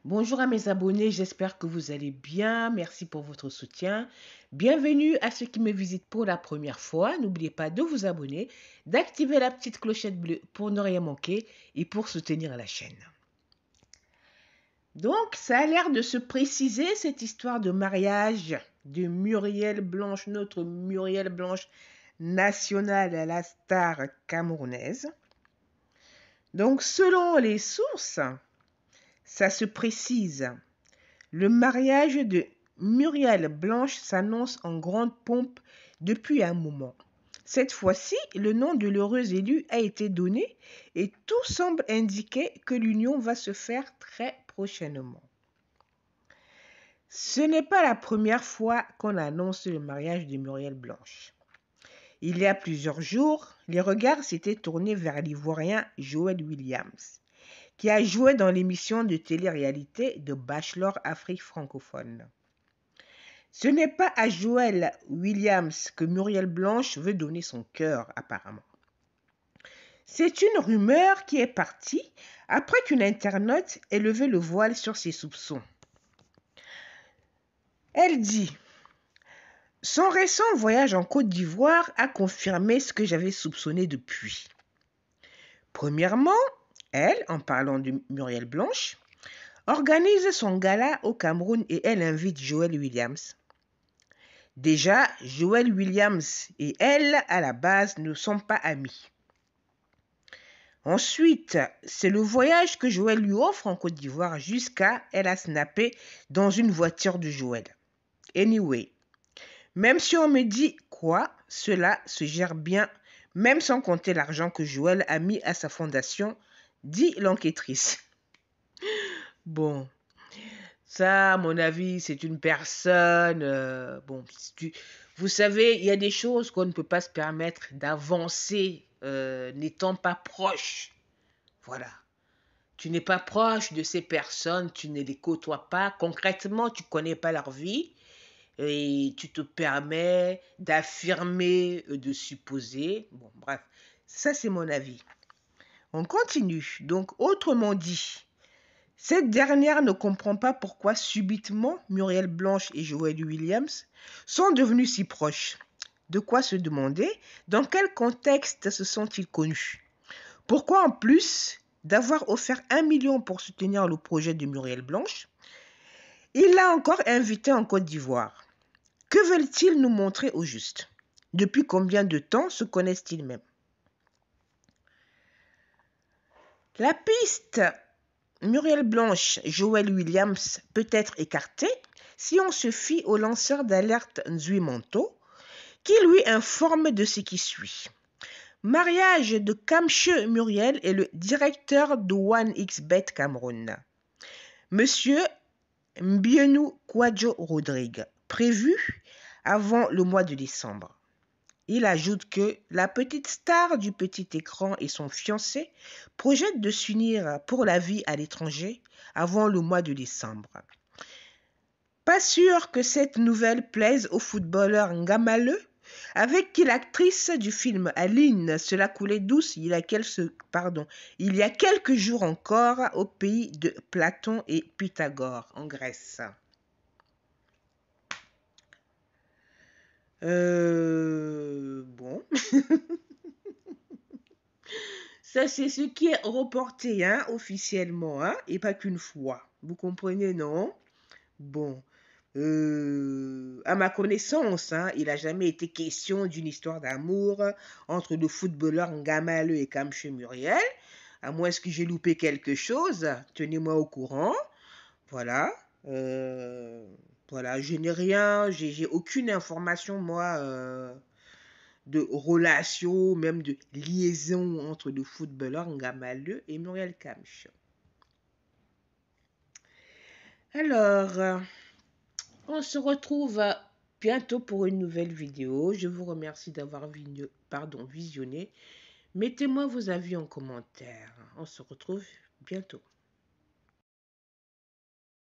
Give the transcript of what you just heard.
Bonjour à mes abonnés, j'espère que vous allez bien. Merci pour votre soutien. Bienvenue à ceux qui me visitent pour la première fois. N'oubliez pas de vous abonner, d'activer la petite clochette bleue pour ne rien manquer et pour soutenir la chaîne. Donc, ça a l'air de se préciser cette histoire de mariage de Muriel Blanche, notre Muriel Blanche nationale à la star camerounaise. Donc, selon les sources, ça se précise. Le mariage de Muriel Blanche s'annonce en grande pompe depuis un moment. Cette fois-ci, le nom de l'heureuse élue a été donné et tout semble indiquer que l'union va se faire très prochainement. Ce n'est pas la première fois qu'on annonce le mariage de Muriel Blanche. Il y a plusieurs jours, les regards s'étaient tournés vers l'Ivoirien Joël Williams, qui a joué dans l'émission de télé-réalité de Bachelor Afrique francophone. Ce n'est pas à Joël Williams que Muriel Blanche veut donner son cœur, apparemment. C'est une rumeur qui est partie après qu'une internaute ait levé le voile sur ses soupçons. Elle dit « Son récent voyage en Côte d'Ivoire a confirmé ce que j'avais soupçonné depuis. Premièrement, elle, en parlant de Muriel Blanche, organise son gala au Cameroun et elle invite Joël Williams. Déjà, Joël Williams et elle, à la base, ne sont pas amis. Ensuite, c'est le voyage que Joël lui offre en Côte d'Ivoire jusqu'à elle a snappé dans une voiture de Joël. Anyway, même si on me dit quoi, cela se gère bien, même sans compter l'argent que Joël a mis à sa fondation, dit l'enquêtrice. Bon, ça, à mon avis, c'est une personne... vous savez, il y a des choses qu'on ne peut pas se permettre d'avancer n'étant pas proche. Voilà. Tu n'es pas proche de ces personnes, tu ne les côtoies pas. Concrètement, tu ne connais pas leur vie et tu te permets d'affirmer, de supposer. Bon, bref, ça, c'est mon avis. On continue. Donc, autrement dit... Cette dernière ne comprend pas pourquoi subitement Muriel Blanche et Joël Williams sont devenus si proches. De quoi se demander dans quel contexte se sont-ils connus? Pourquoi en plus d'avoir offert 1 million pour soutenir le projet de Muriel Blanche, il l'a encore invité en Côte d'Ivoire? Que veulent-ils nous montrer au juste? Depuis combien de temps se connaissent-ils même? La piste Muriel Blanche, Joël Williams peut être écarté si on se fie au lanceur d'alerte Nzui Manto, qui lui informe de ce qui suit. Mariage de Kamche Muriel et le directeur de 1xBet Cameroun. Monsieur Mbienou Kwadjo Rodrigue, prévu avant le mois de décembre. Il ajoute que la petite star du petit écran et son fiancé projettent de s'unir pour la vie à l'étranger avant le mois de décembre. Pas sûr que cette nouvelle plaise au footballeur Ngamaleu, avec qui l'actrice du film Aline se la coulait douce il y a quelques jours encore au pays de Platon et Pythagore en Grèce. Bon. Ça, c'est ce qui est reporté, hein, officiellement, hein, et pas qu'une fois. Vous comprenez, non? Bon. À ma connaissance, hein, il n'a jamais été question d'une histoire d'amour entre le footballeur Ngamaleu et Kamche Muriel. À moins que j'ai loupé quelque chose, tenez-moi au courant. Voilà. Voilà, je n'ai rien, j'ai aucune information, moi, de relation, même de liaison entre le footballeur Ngamaleu et Muriel Kamche. Alors, on se retrouve bientôt pour une nouvelle vidéo. Je vous remercie d'avoir visionné. Mettez-moi vos avis en commentaire. On se retrouve bientôt.